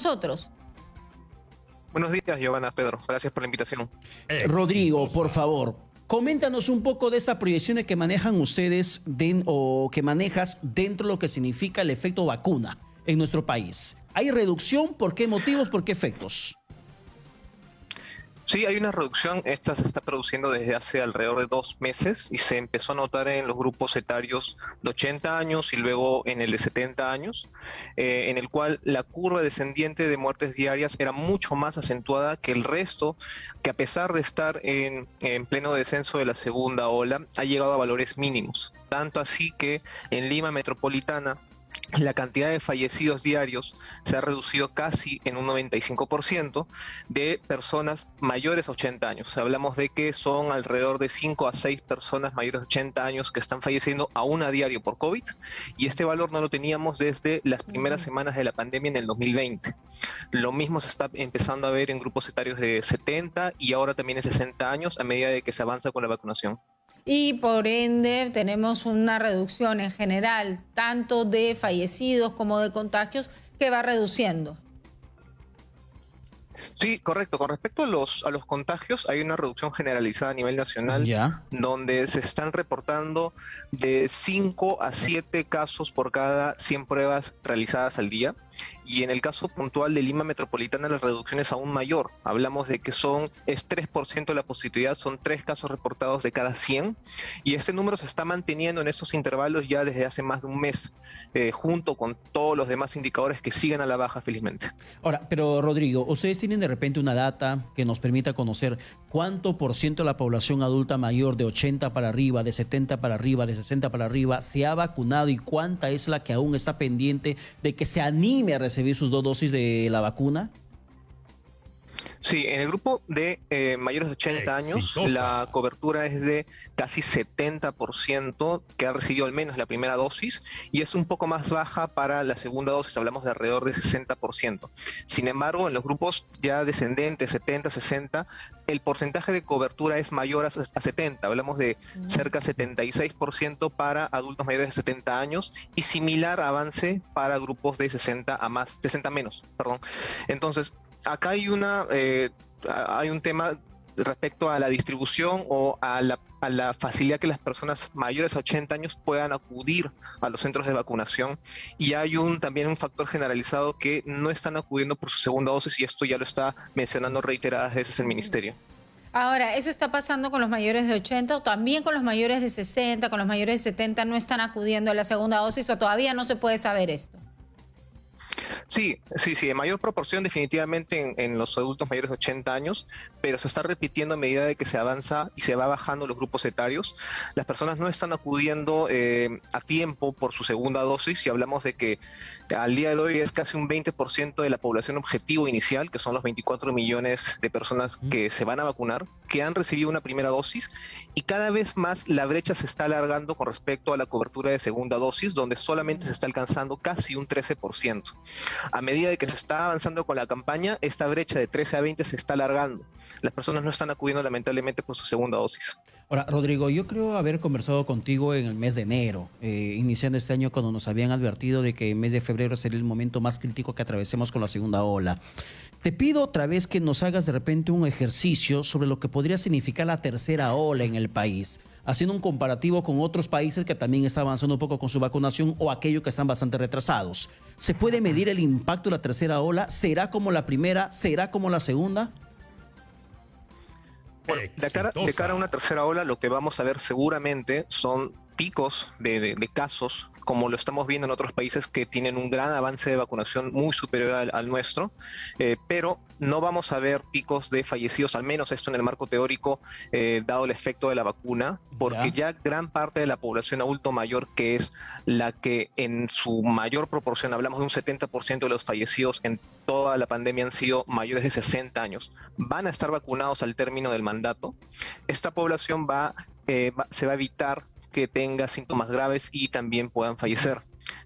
nosotros. Buenos días, Giovanna, Pedro. Gracias por la invitación. Rodrigo, por favor, coméntanos un poco de esta proyección que manejan ustedes o que manejas dentro de lo que significa el efecto vacuna en nuestro país. ¿Hay reducción? ¿Por qué motivos? ¿Por qué efectos? Sí, hay una reducción. Esta se está produciendo desde hace alrededor de 2 meses y se empezó a notar en los grupos etarios de 80 años y luego en el de 70 años, en el cual la curva descendiente de muertes diarias era mucho más acentuada que el resto, que a pesar de estar en pleno descenso de la segunda ola, ha llegado a valores mínimos. Tanto así que en Lima metropolitana, la cantidad de fallecidos diarios se ha reducido casi en un 95% de personas mayores a 80 años. Hablamos de que son alrededor de 5 a 6 personas mayores de 80 años que están falleciendo aún a diario por COVID, y este valor no lo teníamos desde las primeras semanas de la pandemia en el 2020. Lo mismo se está empezando a ver en grupos etarios de 70 y ahora también de 60 años a medida de que se avanza con la vacunación. Y por ende tenemos una reducción en general, tanto de fallecidos como de contagios, que va reduciendo. Sí, correcto. Con respecto a los contagios, hay una reducción generalizada a nivel nacional, donde se están reportando de 5 a 7 casos por cada 100 pruebas realizadas al día. Y en el caso puntual de Lima metropolitana, la reducción es aún mayor. Hablamos de que es 3% de la positividad, son 3 casos reportados de cada 100. Y este número se está manteniendo en estos intervalos ya desde hace más de un mes, junto con todos los demás indicadores que siguen a la baja, felizmente. Ahora, pero Rodrigo, ¿ustedes tienen de repente una data que nos permita conocer cuánto por ciento de la población adulta mayor de 80 para arriba, de 70 para arriba, de 60 para arriba se ha vacunado y cuánta es la que aún está pendiente de que se anime a recibir sus 2 dosis de la vacuna? Sí, en el grupo de mayores de 80 años, la cobertura es de casi 70% que ha recibido al menos la primera dosis, y es un poco más baja para la segunda dosis, hablamos de alrededor de 60%. Sin embargo, en los grupos ya descendentes, 70, 60, el porcentaje de cobertura es mayor a 70, hablamos de cerca de 76% para adultos mayores de 70 años y similar avance para grupos de 60 menos, perdón. Entonces, acá hay un tema respecto a la distribución o a la facilidad que las personas mayores a 80 años puedan acudir a los centros de vacunación, y hay también un factor generalizado que no están acudiendo por su segunda dosis, y esto ya lo está mencionando reiteradas veces el Ministerio. Ahora, ¿eso está pasando con los mayores de 80 o también con los mayores de 60, con los mayores de 70 no están acudiendo a la segunda dosis, o todavía no se puede saber esto? Sí, en mayor proporción definitivamente en los adultos mayores de 80 años, pero se está repitiendo a medida de que se avanza y se va bajando los grupos etarios. Las personas no están acudiendo a tiempo por su segunda dosis, y hablamos de que al día de hoy es casi un 20% de la población objetivo inicial, que son los 24 millones de personas que se van a vacunar, que han recibido una primera dosis, y cada vez más la brecha se está alargando con respecto a la cobertura de segunda dosis, donde solamente se está alcanzando casi un 13%. A medida de que se está avanzando con la campaña, esta brecha de 13 a 20 se está alargando. Las personas no están acudiendo lamentablemente por su segunda dosis. Ahora, Rodrigo, yo creo haber conversado contigo en el mes de enero, iniciando este año, cuando nos habían advertido de que el mes de febrero sería el momento más crítico que atravesemos con la segunda ola. Te pido otra vez que nos hagas de repente un ejercicio sobre lo que podría significar la tercera ola en el país, haciendo un comparativo con otros países que también están avanzando un poco con su vacunación o aquellos que están bastante retrasados. ¿Se puede medir el impacto de la tercera ola? ¿Será como la primera? ¿Será como la segunda? Bueno, de cara a una tercera ola, lo que vamos a ver seguramente son picos de casos, como lo estamos viendo en otros países que tienen un gran avance de vacunación muy superior al nuestro, pero no vamos a ver picos de fallecidos, al menos esto en el marco teórico, dado el efecto de la vacuna, porque ya gran parte de la población adulto mayor, que es la que en su mayor proporción, hablamos de un 70% de los fallecidos en toda la pandemia han sido mayores de 60 años, van a estar vacunados al término del mandato. Esta población se va a evitar que tenga síntomas graves y también puedan fallecer.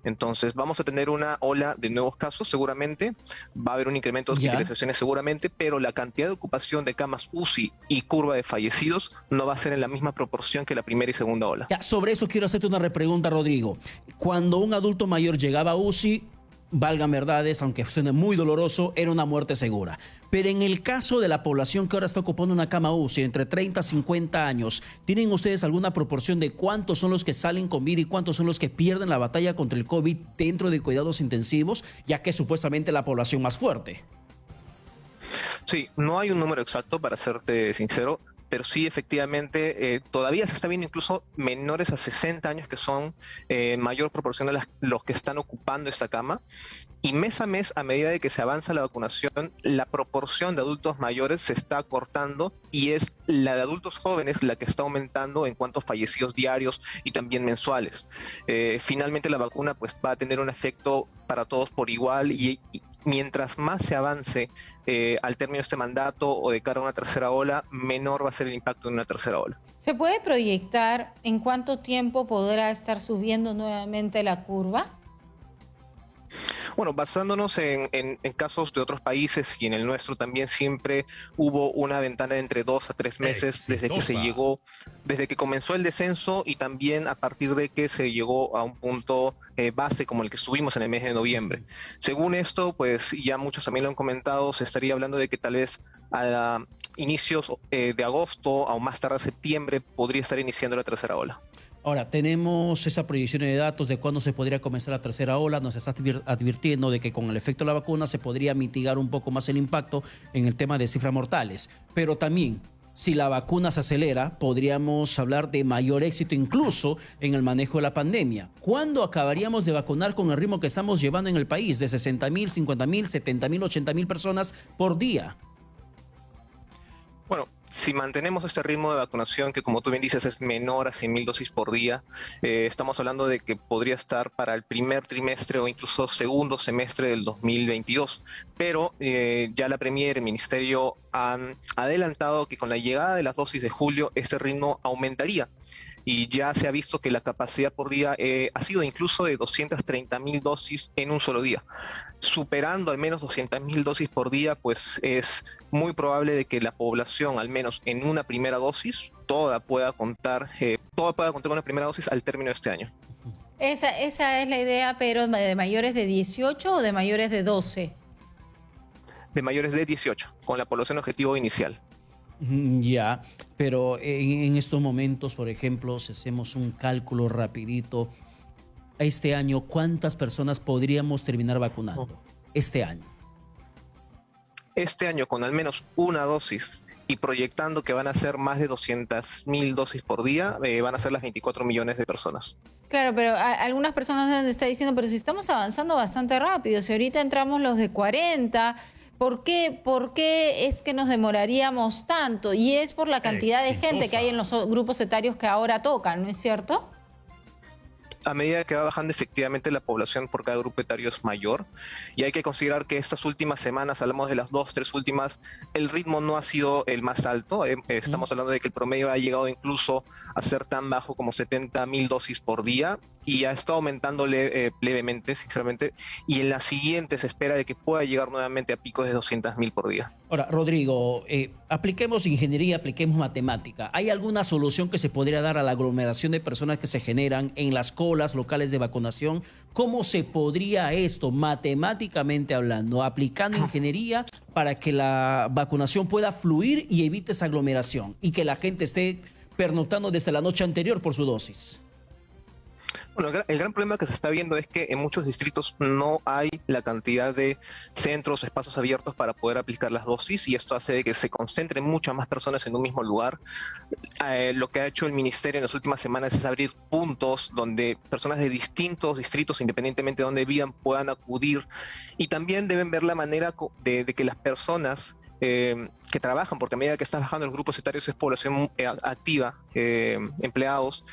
Entonces vamos a tener una ola de nuevos casos seguramente, va a haber un incremento de hospitalizaciones seguramente, pero la cantidad de ocupación de camas UCI y curva de fallecidos no va a ser en la misma proporción que la primera y segunda ola. Sobre eso quiero hacerte una repregunta, Rodrigo. Cuando un adulto mayor llegaba a UCI, valgan verdades, aunque suene muy doloroso, era una muerte segura. Pero en el caso de la población que ahora está ocupando una cama UCI, entre 30 a 50 años, ¿tienen ustedes alguna proporción de cuántos son los que salen con vida y cuántos son los que pierden la batalla contra el COVID dentro de cuidados intensivos, ya que es supuestamente la población más fuerte? Sí, no hay un número exacto, para serte sincero, pero sí, efectivamente, todavía se está viendo incluso menores a 60 años que son mayor proporción de los que están ocupando esta cama. Y mes a mes, a medida de que se avanza la vacunación, la proporción de adultos mayores se está acortando y es la de adultos jóvenes la que está aumentando en cuanto a fallecidos diarios y también mensuales. Finalmente la vacuna pues va a tener un efecto para todos por igual y mientras más se avance al término de este mandato o de cara a una tercera ola, menor va a ser el impacto de una tercera ola. ¿Se puede proyectar en cuánto tiempo podrá estar subiendo nuevamente la curva? Bueno, basándonos en casos de otros países y en el nuestro también siempre hubo una ventana de entre 2 a 3 meses desde que comenzó el descenso y también a partir de que se llegó a un punto base como el que subimos en el mes de noviembre. Según esto, pues ya muchos también lo han comentado, se estaría hablando de que tal vez a inicios de agosto o más tarde septiembre podría estar iniciando la tercera ola. Ahora, tenemos esa proyección de datos de cuándo se podría comenzar la tercera ola. Nos está advirtiendo de que con el efecto de la vacuna se podría mitigar un poco más el impacto en el tema de cifras mortales. Pero también, si la vacuna se acelera, podríamos hablar de mayor éxito incluso en el manejo de la pandemia. ¿Cuándo acabaríamos de vacunar con el ritmo que estamos llevando en el país de 60.000, 50.000, 70.000, 80.000 personas por día? Bueno, si mantenemos este ritmo de vacunación, que como tú bien dices es menor a 100.000 dosis por día, estamos hablando de que podría estar para el primer trimestre o incluso segundo semestre del 2022. Pero ya la Premier, el Ministerio han adelantado que con la llegada de las dosis de julio, este ritmo aumentaría. Y ya se ha visto que la capacidad por día ha sido incluso de 230.000 dosis en un solo día. Superando al menos 200.000 dosis por día, pues es muy probable de que la población, al menos en una primera dosis, toda pueda contar con una primera dosis al término de este año. Esa es la idea, pero ¿de mayores de 18 o de mayores de 12? De mayores de 18, con la población objetivo inicial. Ya, pero en estos momentos, por ejemplo, si hacemos un cálculo rapidito, este año, ¿cuántas personas podríamos terminar vacunando? Este año. Este año, con al menos una dosis y proyectando que van a ser más de 200.000 dosis por día, van a ser las 24 millones de personas. Claro, pero algunas personas están diciendo, pero si estamos avanzando bastante rápido, si ahorita entramos los de 40... ¿Por qué es que nos demoraríamos tanto? Y es por la cantidad de gente que hay en los grupos etarios que ahora tocan, ¿no es cierto? A medida que va bajando efectivamente la población por cada grupo etario es mayor y hay que considerar que estas últimas semanas, hablamos de las 2, 3 últimas, el ritmo no ha sido el más alto. Estamos hablando de que el promedio ha llegado incluso a ser tan bajo como 70.000 dosis por día y ha estado aumentando levemente, sinceramente, y en la siguiente se espera de que pueda llegar nuevamente a picos de 200.000 por día. Ahora, Rodrigo, apliquemos ingeniería, apliquemos matemática. ¿Hay alguna solución que se podría dar a la aglomeración de personas que se generan en las colas locales de vacunación? ¿Cómo se podría esto, matemáticamente hablando, aplicando ingeniería para que la vacunación pueda fluir y evite esa aglomeración y que la gente esté pernoctando desde la noche anterior por su dosis? Bueno, el gran problema que se está viendo es que en muchos distritos no hay la cantidad de centros, espacios abiertos para poder aplicar las dosis y esto hace de que se concentren muchas más personas en un mismo lugar. Lo que ha hecho el ministerio en las últimas semanas es abrir puntos donde personas de distintos distritos, independientemente de donde vivan, puedan acudir y también deben ver la manera de que las personas que trabajan, porque a medida que está bajando el grupo etarios es población activa, empleados,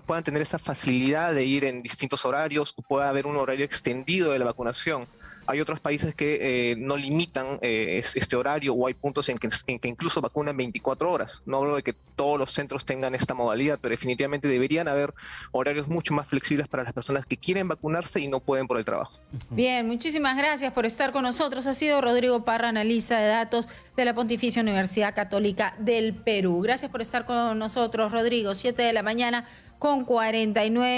puedan tener esa facilidad de ir en distintos horarios, o pueda haber un horario extendido de la vacunación. Hay otros países que no limitan este horario o hay puntos en que incluso vacunan 24 horas. No hablo de que todos los centros tengan esta modalidad, pero definitivamente deberían haber horarios mucho más flexibles para las personas que quieren vacunarse y no pueden por el trabajo. Bien, muchísimas gracias por estar con nosotros. Ha sido Rodrigo Parra, analista de datos de la Pontificia Universidad Católica del Perú. Gracias por estar con nosotros, Rodrigo. 7 de la mañana con 49